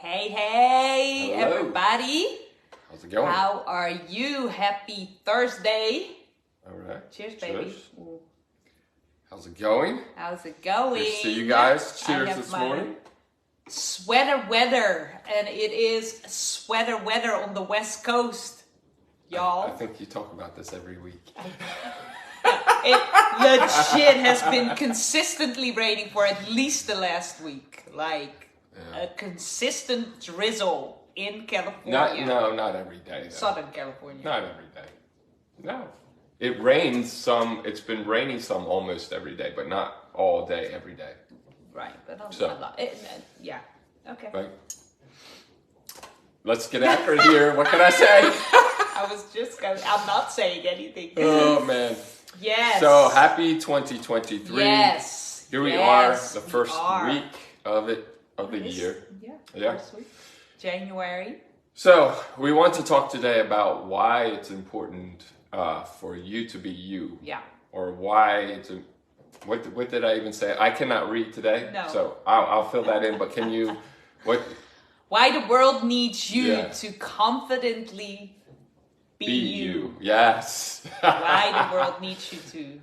Hey, Hello. everybody. How's it going? How are you? Happy Thursday. All right. Cheers, baby. Cheers. How's it going? How's it going? Good to see you guys. I Cheers have this my morning. Sweater weather, and it is sweater weather on the West Coast, y'all. I think you talk about this every week. It legit has been consistently raining for at least the last week. Like a consistent drizzle in California. Not every day. Though. Southern California. Not every day. No. It rains some. It's been raining some almost every day, but not all day, every day. Right, but So. a lot. Yeah. Okay. Right. Let's get after it here. What can I say? I was just going. I'm not saying anything. Oh man. Yes. So happy 2023. Yes. Here we Yes, are, the we first are. week of the year. Yeah. First week. January. So we want to talk today about why it's important for you to be you. Yeah. Or why it's what did I even say? I cannot read today. No. So I'll fill that in. But can you? Why the world needs you Yeah. to confidently be you. Yes. Why the world needs you to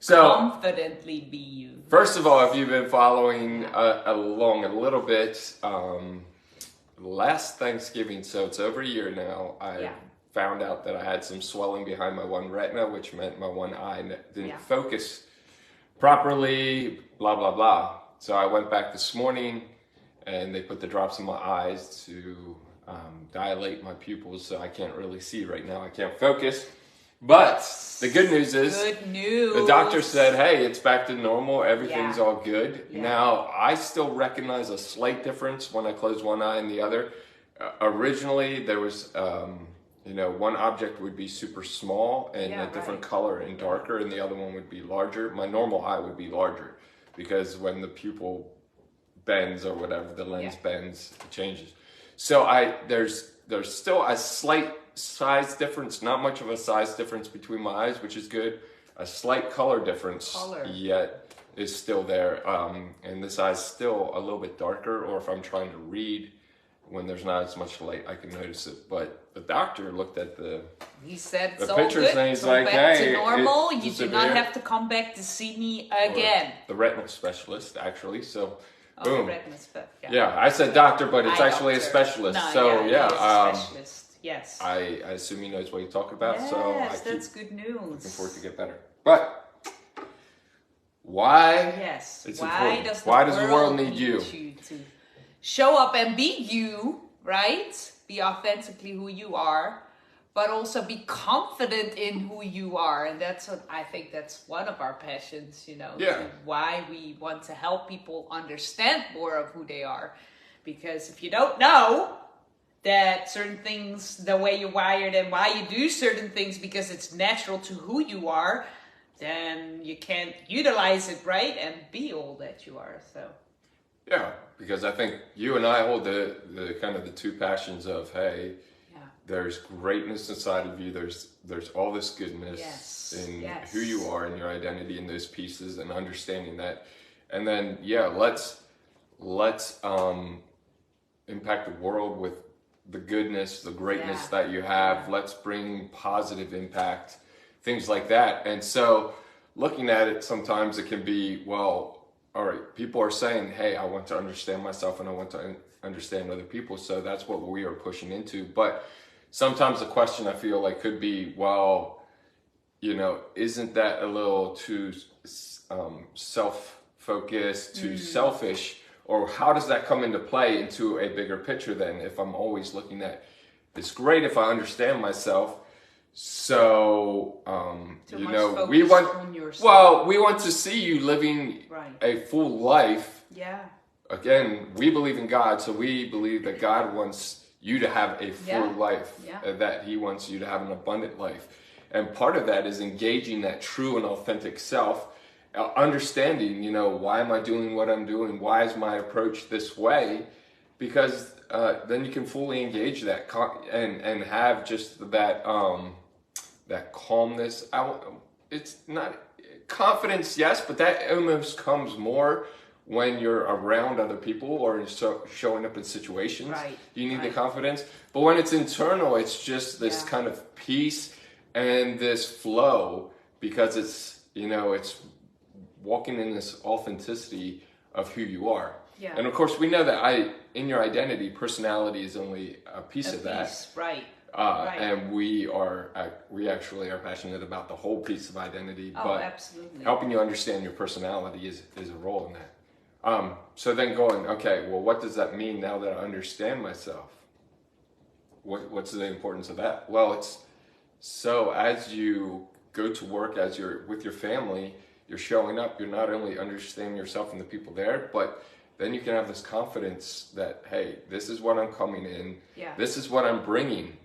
So confidently be you. first of all, if you've been following along a little bit, last Thanksgiving, so it's over a year now, I found out that I had some swelling behind my one retina, which meant my one eye didn't focus properly, blah, blah, blah. So I went back this morning and they put the drops in my eyes to dilate my pupils, so I can't really see right now. I can't focus. But the good news is, the doctor said, hey, it's back to normal. Everything's all good. Yeah. Now, I still recognize a slight difference when I close one eye and the other. Originally, there was, one object would be super small and a different color and darker, and the other one would be larger. My normal eye would be larger because when the pupil bends or whatever, the lens bends, it changes. So there's still a slight size difference, not much of a size difference between my eyes, which is good. A slight color difference yet is still there. And this eye's still a little bit darker, or if I'm trying to read when there's not as much light, I can notice it. But the doctor looked at He said the it's all pictures good. and he's It's all like, back hey, to normal. You it's do severe. not have to come back to see me again. Or the retinal specialist, actually. So, Oh, boom. retina Yeah, I said doctor, but it's Eye actually a doctor. specialist. No, So, he is a yeah. specialist. Yes. I assume he knows what he's talking about. Yes, So I that's keep good news. looking forward to get better. But why? Yes. It's Why important. does the world need you to show up and be you, right? Be authentically who you are, but also be confident in who you are. And that's what I think that's one of our passions, Yeah. why we want to help people understand more of who they are. Because if you don't know that certain things, the way you're wired and why you do certain things because it's natural to who you are, then you can't utilize it, right? And be all that you are, so. Yeah, because I think you and I hold the kind of the two passions of, hey, there's greatness inside of you. There's all this goodness in who you are and your identity in those pieces and understanding that. And then, let's impact the world with the goodness, the greatness that you have. Let's bring positive impact, things like that. And so looking at it, sometimes it can be, well, all right, people are saying, hey, I want to understand myself and I want to understand other people. So that's what we are pushing into. But sometimes the question I feel like could be, well, isn't that a little too self-focused, too selfish? Or how does that come into play into a bigger picture then? If I'm always looking at, it's great if I understand myself. So, we want to see you living a full life. Yeah. Again, we believe in God, so we believe that God wants you to have a full life, that He wants you to have an abundant life. And part of that is engaging that true and authentic self, understanding, why am I doing what I'm doing? Why is my approach this way? Because then you can fully engage that and have just that calmness. It's not confidence, yes, but that almost comes more when you're around other people or showing up in situations, you need the confidence. But when it's internal, it's just this kind of peace and this flow, because it's, you know, it's walking in this authenticity of who you are. Yeah. And of course, we know that in your identity, personality is only a piece of that. Right. And we actually are passionate about the whole piece of identity. Oh, but absolutely. Helping you understand your personality is a role in that. So then going, okay, well, what does that mean now that I understand myself? What's the importance of that? Well, it's so as you go to work, as you're with your family, you're showing up, you're not only understanding yourself and the people there, but then you can have this confidence that, hey, this is what I'm coming in. Yeah. This is what I'm bringing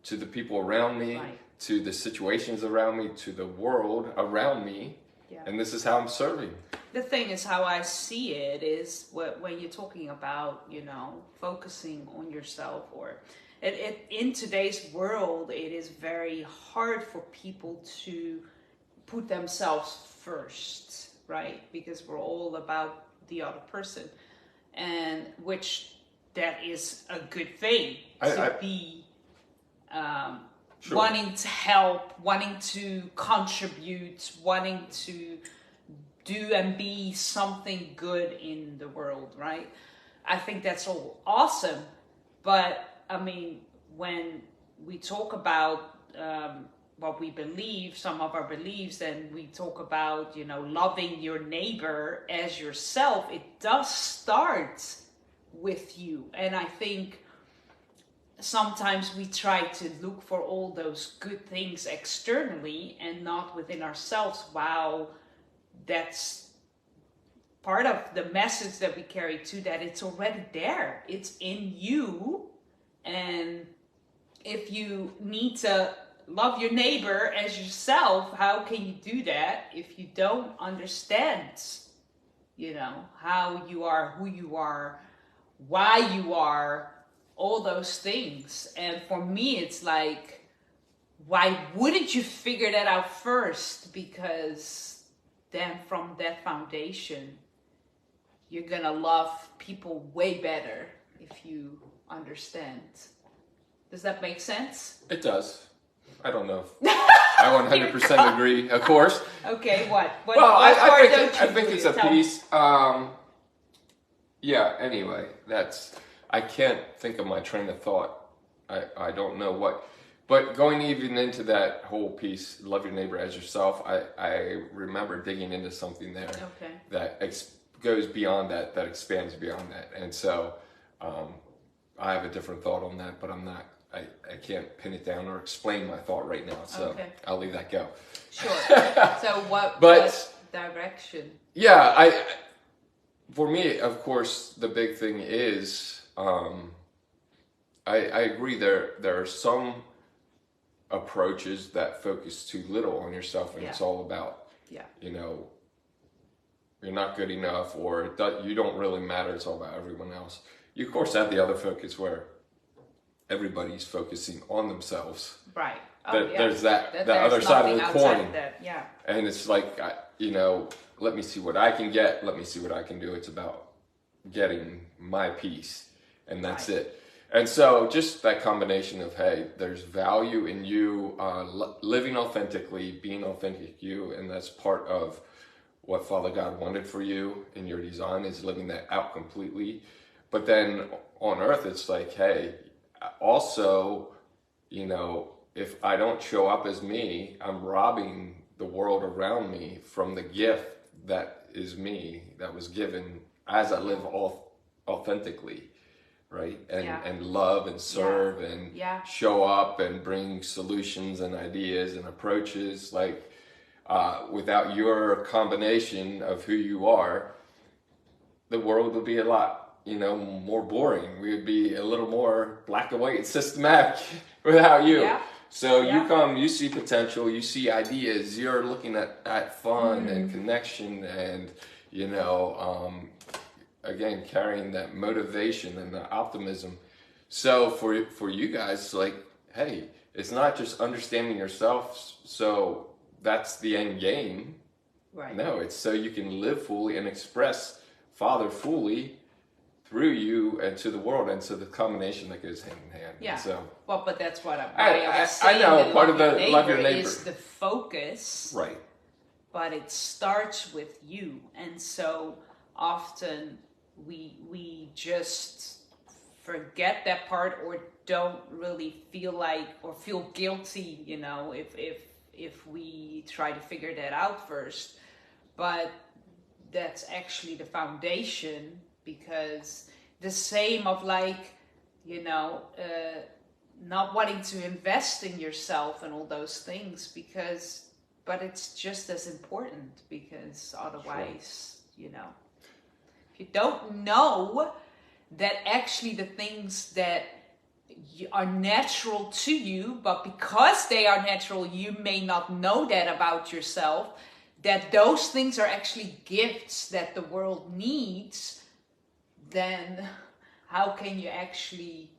to the people around me, to the situations around me, to the world around me. Yeah. And this is how I'm serving. The thing is, how I see it is when you're talking about, you know, focusing on yourself, or in today's world, it is very hard for people to put themselves first, right? Because we're all about the other person, and which that is a good thing to be wanting to help, wanting to contribute, wanting to do and be something good in the world, right? I think that's all awesome. But I mean, when we talk about what we believe, some of our beliefs, and we talk about, you know, loving your neighbor as yourself, it does start with you. And I think sometimes we try to look for all those good things externally and not within ourselves. Wow, that's part of the message that we carry too, that it's already there. It's in you. And if you need to love your neighbor as yourself, how can you do that if you don't understand, you know, how you are, who you are, why you are, all those things? And for me, it's like, why wouldn't you figure that out first? Because then from that foundation, you're gonna love people way better if you understand. Does that make sense? It does. I don't know. I 100% agree, of course. Okay, what? I think it's a piece. Yeah, anyway, I can't think of my train of thought. I don't know what. But going even into that whole piece, love your neighbor as yourself, I remember digging into something there that goes beyond that, that expands beyond that. And so I have a different thought on that, but I can't pin it down or explain my thought right now. So I'll leave that go. Sure. So what direction? Yeah, for me, of course, the big thing is, I agree there are some approaches that focus too little on yourself, and it's all about, you know, you're not good enough, or you don't really matter, it's all about everyone else. You, of course, have the other focus where everybody's focusing on themselves. Right. There's that other side of the coin. And it's like, you know, let me see what I can get. Let me see what I can do. It's about getting my piece, and that's it. And so just that combination of, hey, there's value in you living authentically, being authentic you, and that's part of what Father God wanted for you in your design, is living that out completely. But then on earth, it's like, hey, also, you know, if I don't show up as me, I'm robbing the world around me from the gift that is me, that was given as I live authentically, right? And love and serve and show up and bring solutions and ideas and approaches. Like, without your combination of who you are, the world would be a lot, you know, more boring. We would be a little more black and white and systematic without you. Yeah. So you come, you see potential, you see ideas, you're looking at fun and connection and, you know, again, carrying that motivation and the optimism. So for you guys, like, hey, it's not just understanding yourself, so that's the end game. Right. No, it's so you can live fully and express Father fully through you and to the world, and so the combination that goes hand in hand. Yeah. And so, well, but that's what I was saying. know part of the love your neighbor is the focus, right? But it starts with you, and so often we just forget that part, or don't really feel like, or feel guilty, if we try to figure that out first. But that's actually the foundation, because the same of not wanting to invest in yourself and all those things, but it's just as important, because otherwise, if you don't know that actually the things that are natural to you, but because they are natural, you may not know that about yourself, that those things are actually gifts that the world needs, then how can you actually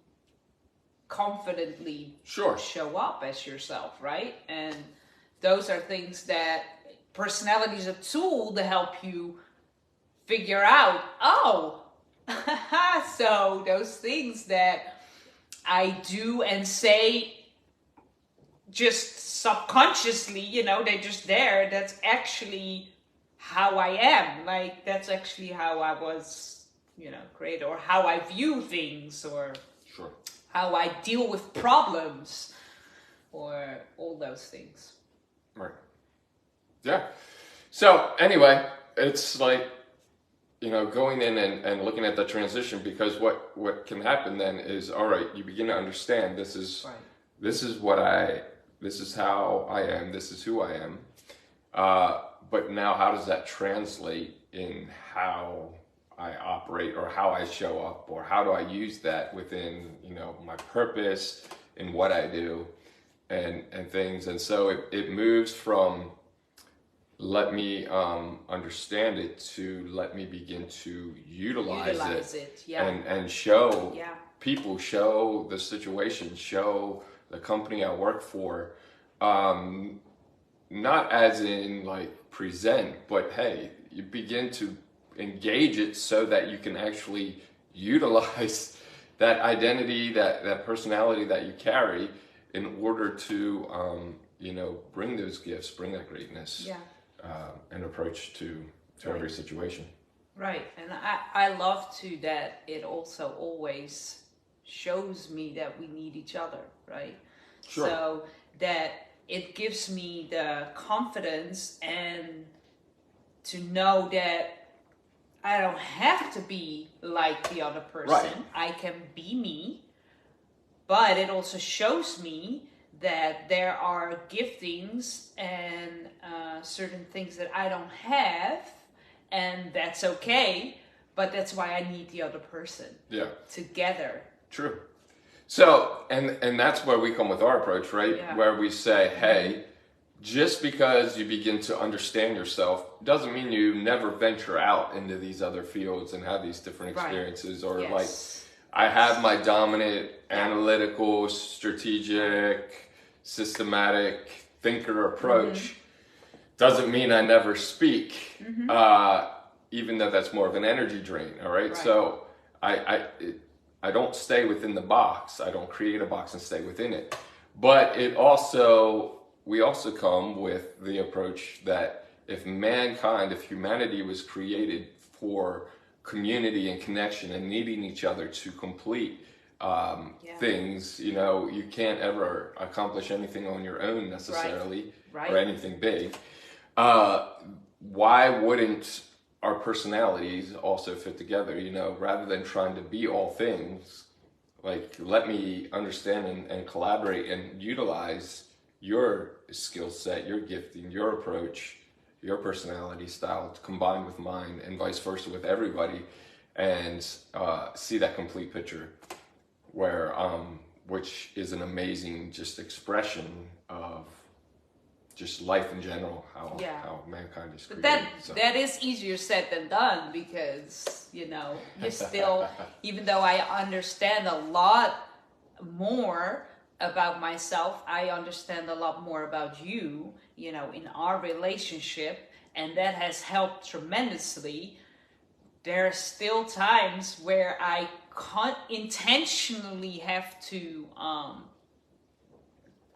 confidently show up as yourself, right? And those are things that personality is a tool to help you figure out, so those things that I do and say just subconsciously, they're just there. That's actually how I am. Like, that's actually how I was, created, or how I view things, or how I deal with problems, or all those things. Right. Yeah. So anyway, it's like, going in and looking at the transition, because what can happen then is, all right, you begin to understand this is how I am, this is who I am. But now how does that translate in how I operate, or how I show up, or how do I use that within, my purpose in what I do and things. And so it moves from let me understand it to let me begin to utilize it. Yeah. and show people, show the situation, show the company I work for, not as in like present, but hey, you begin to engage it so that you can actually utilize that identity, that personality that you carry, in order to bring those gifts, bring that greatness, and approach to every situation. Right. And I love too that it also always shows me that we need each other, right? Sure. So that it gives me the confidence and to know that I don't have to be like the other person. Right. I can be me. But it also shows me that there are giftings and certain things that I don't have, and that's okay. But that's why I need the other person. Yeah. Together. True. So, and that's where we come with our approach, right? Yeah. Where we say, hey, just because you begin to understand yourself doesn't mean you never venture out into these other fields and have these different experiences, or like, I have my dominant, analytical, strategic, systematic thinker approach. Doesn't mean I never speak, even though that's more of an energy drain. All right. So I don't stay within the box. I don't create a box and stay within it. But we also come with the approach that if humanity was created for community and connection and needing each other to complete things, you can't ever accomplish anything on your own necessarily, or anything big. Why wouldn't our personalities also fit together? Rather than trying to be all things, like, let me understand and collaborate and utilize your skill set, your gifting, your approach, your personality style combined with mine, and vice versa with everybody, and see that complete picture, where which is an amazing just expression of just life in general, how mankind is created. But that is easier said than done, because you still, even though I understand a lot more about myself, I understand a lot more about you, in our relationship, and that has helped tremendously. there are still times where I intentionally have to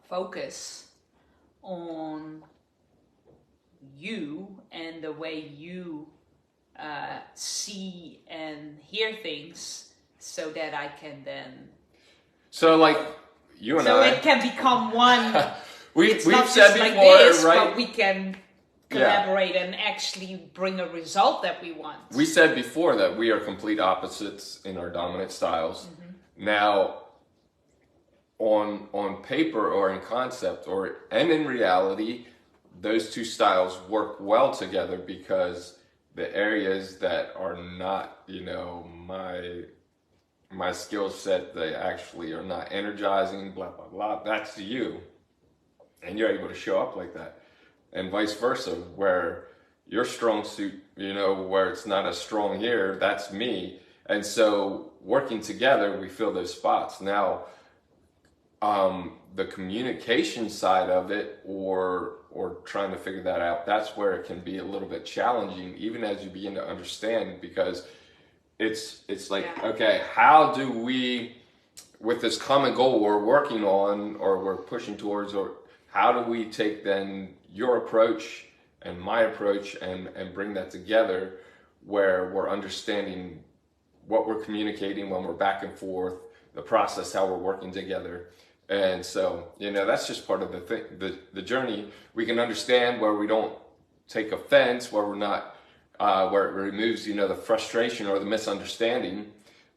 focus on you and the way you see and hear things, so that I can then. So like you and so I. So it can become one. we've not said just before, like this, right? But we can collaborate and actually bring a result that we want. We said before that we are complete opposites in our dominant styles. Now, on paper or in concept and in reality, those two styles work well together, because the areas that are not, my skill set, they actually are not energizing, blah, blah, blah, that's you. And you're able to show up like that. And vice versa, where your strong suit, where it's not as strong here, that's me. And so working together, we fill those spots. Now, the communication side of it, or trying to figure that out, that's where it can be a little bit challenging, even as you begin to understand, because it's like, okay, how do we, with this common goal we're working on or we're pushing towards, or how do we take then your approach and my approach and bring that together, where we're understanding what we're communicating when we're back and forth, the process, how we're working together. And so, that's just part of the journey. We can understand where we don't take offense, where we're not, where it removes, the frustration or the misunderstanding.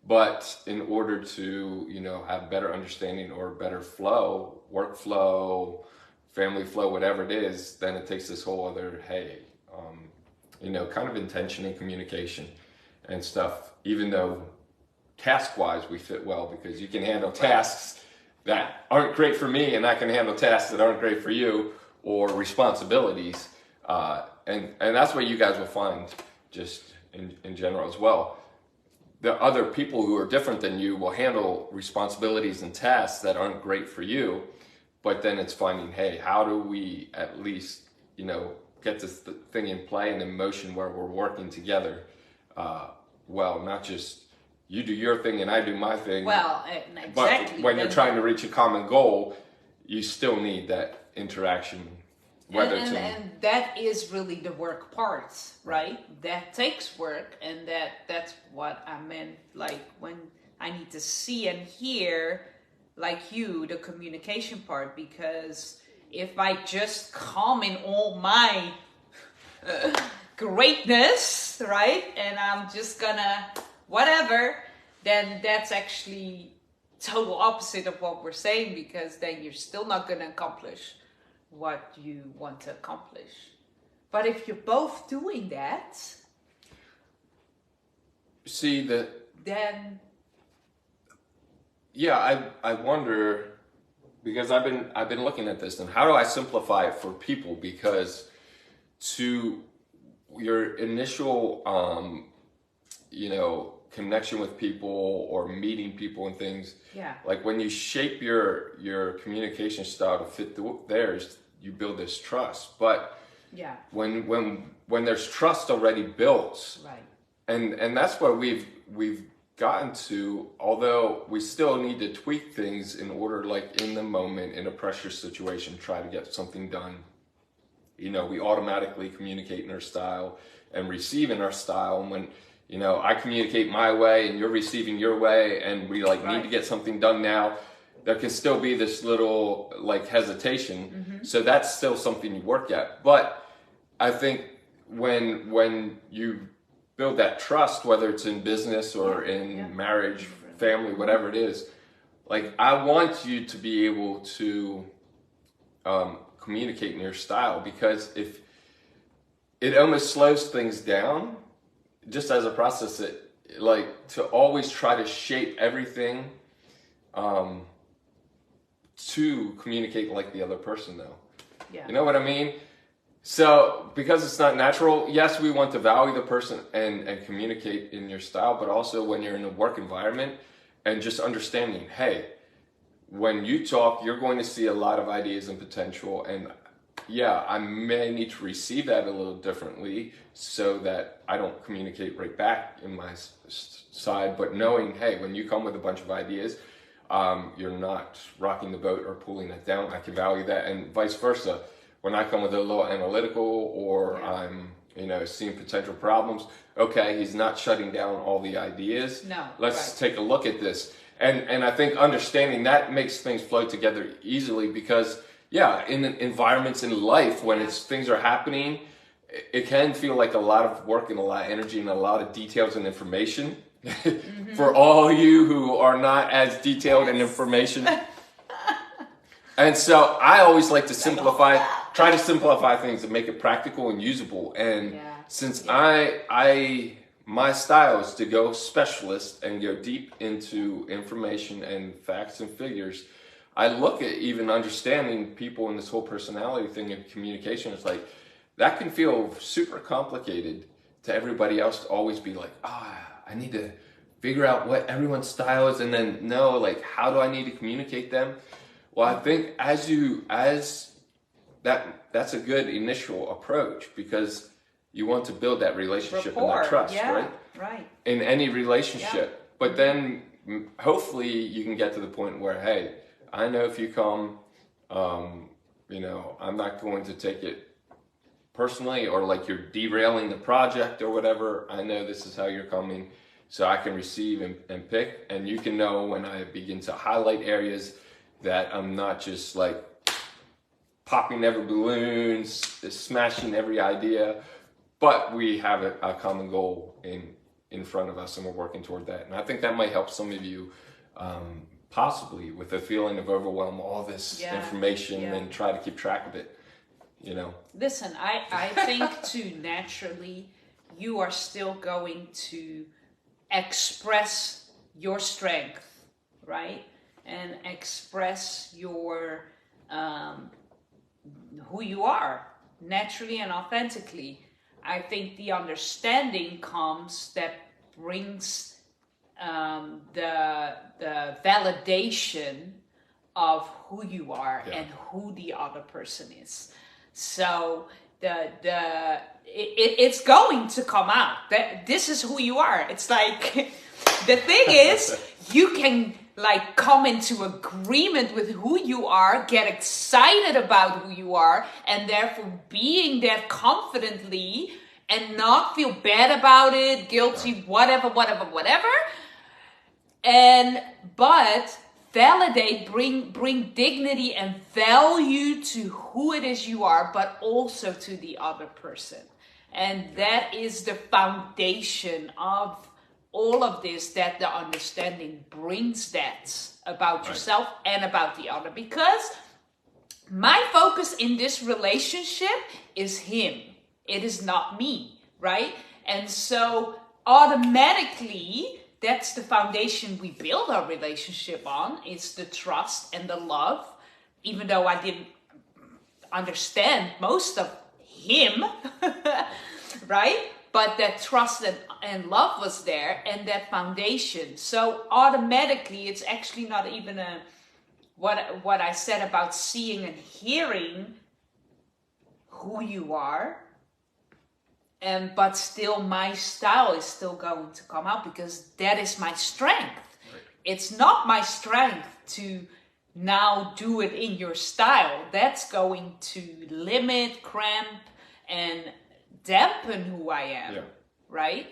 But in order to, have better understanding or better flow, workflow, family flow, whatever it is, then it takes this whole other, kind of intention and communication and stuff, even though task-wise we fit well, because you can handle tasks that aren't great for me, and I can handle tasks that aren't great for you, or responsibilities. And that's what you guys will find just in general as well. The other people who are different than you will handle responsibilities and tasks that aren't great for you. But then it's finding, hey, how do we at least, get this thing in play and in motion where we're working together? Not just you do your thing and I do my thing. Well, exactly. But when you're trying to reach a common goal, you still need that interaction. And that is really the work part, right? That takes work, and that's what I meant, like when I need to see and hear, like you, the communication part, because if I just come in all my greatness, right, and I'm just gonna whatever, then that's actually total opposite of what we're saying, because then you're still not gonna accomplish what you want to accomplish. But if you're both doing that, then I wonder, because I've been looking at this, and how do I simplify it for people? Because to your initial connection with people or meeting people and things, like when you shape your communication style to fit theirs, you build this trust. But when there's trust already built, right, and that's where we've gotten to, although we still need to tweak things in order, like in the moment, in a pressure situation, try to get something done. We automatically communicate in our style and receive in our style. And when, I communicate my way and you're receiving your way, and we need to get something done now, there can still be this little hesitation. Mm-hmm. So that's still something you work at. But I think when you build that trust, whether it's in business or in marriage, family, whatever it is, I want you to be able to communicate in your style, because if it almost slows things down, just as a process, to always try to shape everything to communicate like the other person, though. Yeah. You know what I mean? So, because it's not natural, yes, we want to value the person and communicate in your style, but also when you're in a work environment, and just understanding, hey, when you talk, you're going to see a lot of ideas and potential, and yeah, I may need to receive that a little differently so that I don't communicate right back in my side, but knowing, hey, when you come with a bunch of ideas, you're not rocking the boat or pulling it down. I can value that, and vice versa. When I come with a little analytical, or I'm, seeing potential problems, okay, he's not shutting down all the ideas. No. Let's take a look at this. And I think understanding that makes things flow together easily, because in environments in life when things are happening, it can feel like a lot of work and a lot of energy and a lot of details and information. For all you who are not as detailed in information. And so I always like to try to simplify things and make it practical and usable. And since my style is to go specialist and go deep into information and facts and figures, I look at even understanding people in this whole personality thing of communication. It's like, that can feel super complicated to everybody else to always be like, I need to figure out what everyone's style is, and then know, like, how do I need to communicate them? Well, I think that's a good initial approach, because you want to build that relationship and that trust, right? Right. In any relationship. But then hopefully you can get to the point where, hey, I know if you come, I'm not going to take it personally, or like you're derailing the project or whatever. I know this is how you're coming, so I can receive and pick. And you can know when I begin to highlight areas that I'm not just like popping every balloon, smashing every idea, but we have a common goal in front of us, and we're working toward that. And I think that might help some of you, possibly with a feeling of overwhelm, all this information, and try to keep track of it. Listen, I think too, naturally, you are still going to express your strength, right? And express your, who you are, naturally and authentically. I think the understanding comes that brings the validation of who you are and who the other person is. So it's going to come out that this is who you are. It's like, the thing is, you can like come into agreement with who you are, get excited about who you are, and therefore being that confidently, and not feel bad about it, guilty, whatever. But validate, bring dignity and value to who it is you are, but also to the other person. And that is the foundation of all of this, that the understanding brings that about yourself and about the other. Because my focus in this relationship is him. It is not me, right? And so automatically, that's the foundation we build our relationship on. It's the trust and the love, even though I didn't understand most of him, right? But that trust and love was there, and that foundation. So automatically, it's actually not even what I said about seeing and hearing who you are. But still, my style is still going to come out, because that is my strength. Right. It's not my strength to now do it in your style. That's going to limit, cramp, and dampen who I am, right?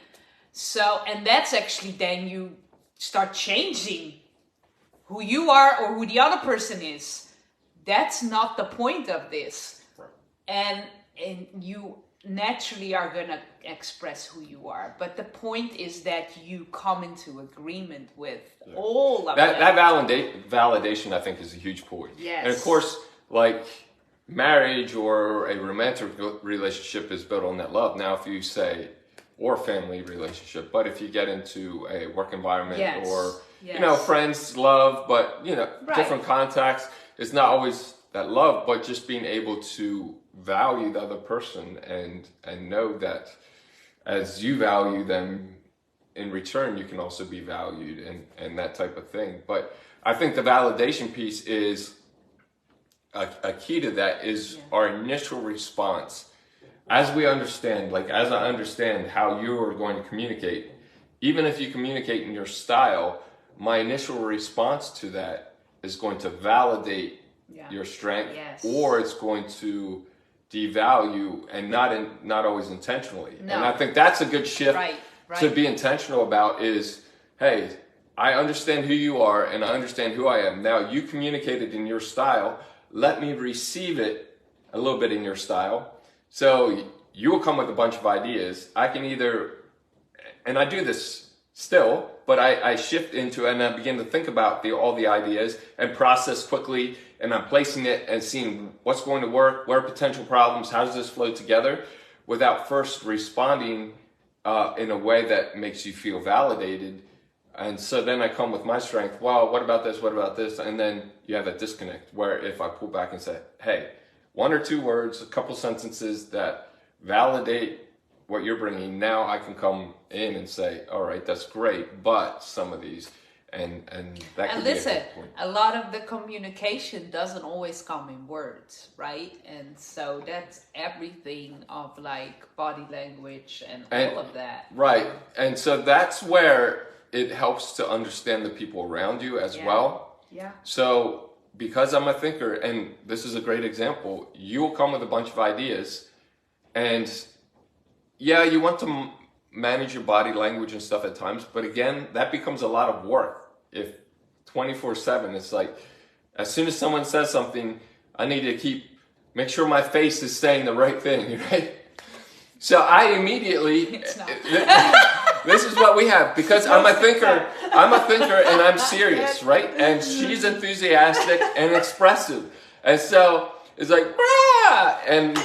So, and that's actually then you start changing who you are or who the other person is. That's not the point of this. Right. And you naturally are going to express who you are, but the point is that you come into agreement with all of that. That validation, I think, is a huge point. Yes. And of course, like, marriage or a romantic relationship is built on that love. Now, if you say, or family relationship, but if you get into a work environment or, friends, love, but, different contacts, it's not always that love, but just being able to value the other person and know that as you value them in return, you can also be valued and that type of thing. But I think the validation piece is a key to that is our initial response. As we understand, like as I understand how you are going to communicate, even if you communicate in your style, my initial response to that is going to validate your strength, or it's going to devalue, and not always intentionally. No. And I think that's a good shift to be intentional about is, hey, I understand who you are and I understand who I am. Now you communicated in your style. Let me receive it a little bit in your style. So you will come with a bunch of ideas. I can either, and I do this still, but I shift into and I begin to think about all the ideas and process quickly, and I'm placing it and seeing what's going to work, where are potential problems, how does this flow together, without first responding in a way that makes you feel validated. And so then I come with my strength. Well, what about this? What about this? And then you have that disconnect where if I pull back and say, hey, one or two words, a couple sentences that validate what you're bringing, now I can come in and say, all right, that's great, but some of these, and that can be a good point. A lot of the communication doesn't always come in words, right? And so that's everything of like body language and all of that. Right, and so that's where it helps to understand the people around you as well. Yeah. So because I'm a thinker, and this is a great example, you'll come with a bunch of ideas, and yeah, you want to manage your body language and stuff at times, but again, that becomes a lot of work. If 24/7, it's like, as soon as someone says something, I need to make sure my face is saying the right thing, right? So I immediately, this is what we have, because I'm a thinker and I'm serious, right? And she's enthusiastic and expressive. And so it's like, Brah! And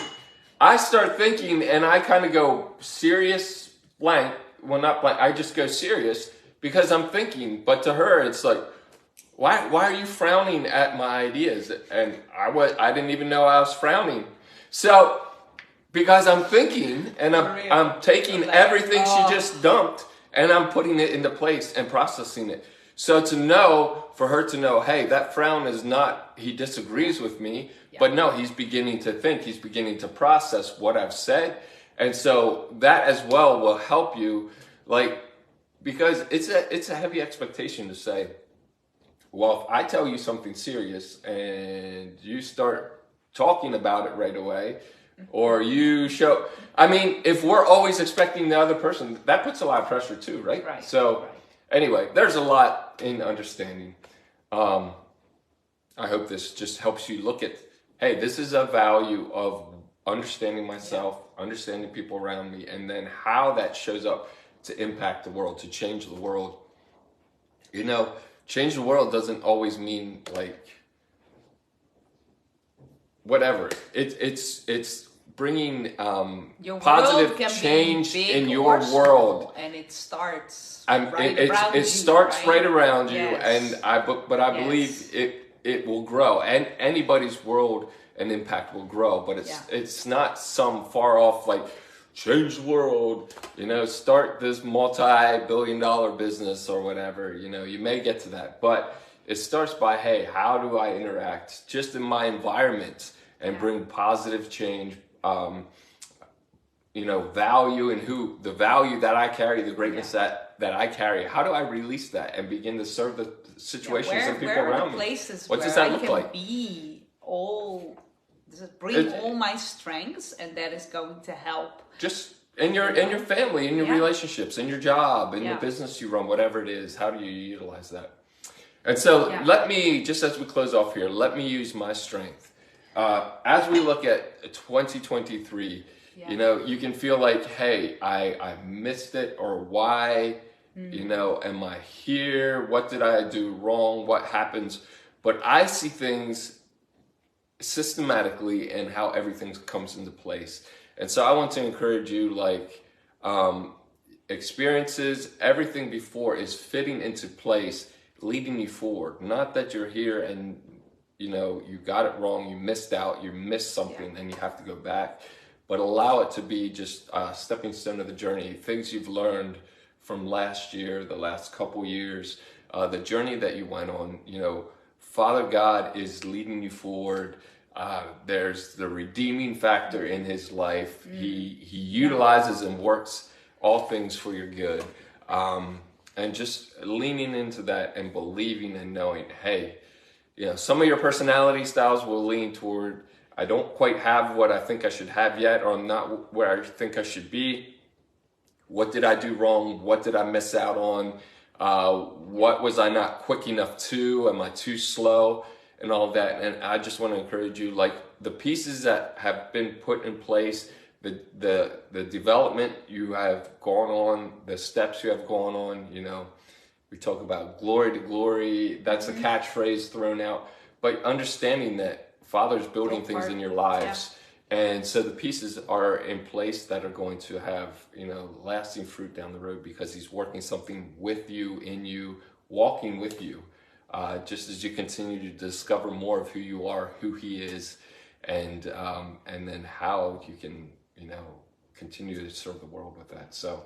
I start thinking and I kind of go serious blank. Well, not blank. I just go serious because I'm thinking. But to her, it's like, why are you frowning at my ideas? And I didn't even know I was frowning. So because I'm thinking and I'm taking everything she just dumped and I'm putting it into place and processing it. So for her to know, hey, that frown is not, he disagrees with me, but no, he's beginning to think, he's beginning to process what I've said. And so that as well will help you, like, because it's a heavy expectation to say, well, if I tell you something serious and you start talking about it right away, or you show, I mean, if we're always expecting the other person, that puts a lot of pressure too, right? Right. So anyway, there's a lot in understanding. I hope this just helps you look at, hey, this is a value of understanding myself, understanding people around me, and then how that shows up to impact the world, to change the world. You know, change the world doesn't always mean like whatever. It's bringing positive change in your world, and it starts it starts right around you. And I believe it will grow, and anybody's world and impact will grow, but it's not some far off like change the world, start this multi-billion-dollar business or whatever. You may get to that, but it starts by, hey, how do I interact just in my environment and bring positive change, value in the value that I carry, the greatness that I carry. How do I release that and begin to serve the situations and people around me? What does that look like? Bring all my strengths, and that is going to help. Just in your family, in your relationships, in your job, in your business you run, whatever it is. How do you utilize that? And so let me, just as we close off here, let me use my strength. As we look at 2023, you can feel like, hey, I missed it, or why, am I here? What did I do wrong? What happens? But I see things systematically and how everything comes into place. And so I want to encourage you, experiences, everything before is fitting into place, leading you forward. Not that you're here and you got it wrong, you missed out, you missed something, and you have to go back. But allow it to be just a stepping stone of the journey, things you've learned from last year, the last couple years, the journey that you went on. Father God is leading you forward. There's the redeeming factor in his life. He utilizes and works all things for your good. And just leaning into that and believing and knowing, hey, some of your personality styles will lean toward, I don't quite have what I think I should have yet, or I'm not where I think I should be. What did I do wrong? What did I miss out on? What was I not quick enough to? Am I too slow? And all of that. And I just want to encourage you, like the pieces that have been put in place, the development you have gone on, the steps you have gone on, we talk about glory to glory. That's a catchphrase thrown out, but understanding that Father's building things in your lives. Yeah. And so the pieces are in place that are going to have, lasting fruit down the road because he's working something with you, in you, walking with you. Just as you continue to discover more of who you are, who he is, and then how you can, continue to serve the world with that. So,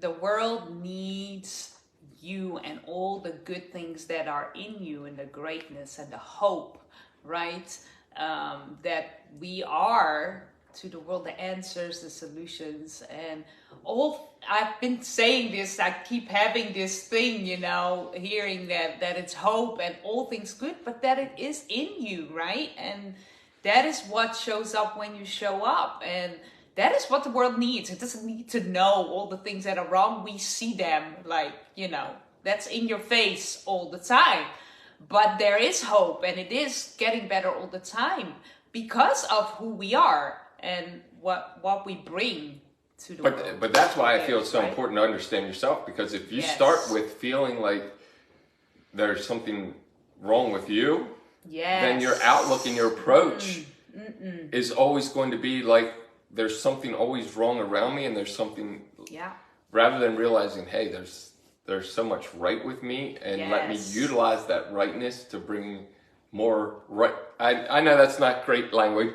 the world needs you and all the good things that are in you, and the greatness and the hope, right? That we are to the world, the answers, the solutions, and I've been saying this, I keep having this thing, hearing that it's hope and all things good, but that it is in you, right? And that is what shows up when you show up, and that is what the world needs. It doesn't need to know all the things that are wrong. We see them, that's in your face all the time. But there is hope, and it is getting better all the time because of who we are and what we bring to the world. But that's why I feel it's so important to understand yourself, because if you start with feeling like there's something wrong with you, then your outlook and your approach is always going to be like, there's something always wrong around me, and there's something, rather than realizing, hey, there's so much right with me, and let me utilize that rightness to bring more right. I know that's not great language,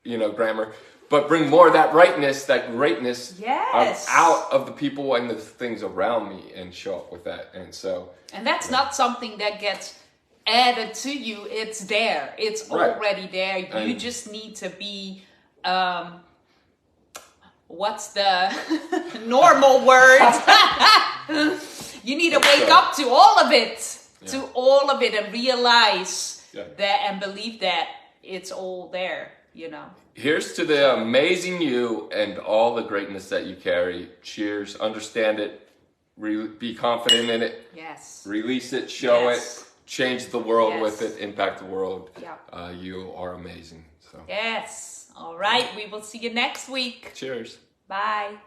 grammar, but bring more of that rightness, that greatness out of the people and the things around me, and show up with that. And that's not something that gets added to you. It's there. It's already there. You just need to be, what's the normal word? You need to wake up to all of it, and realize that, and believe that it's all there, Here's to the amazing you and all the greatness that you carry. Cheers. Understand it. Be confident in it. Yes. Release it. Show it. Change the world with it. Impact the world. Yeah. You are amazing. So. Yes. All right. We will see you next week. Cheers. Bye.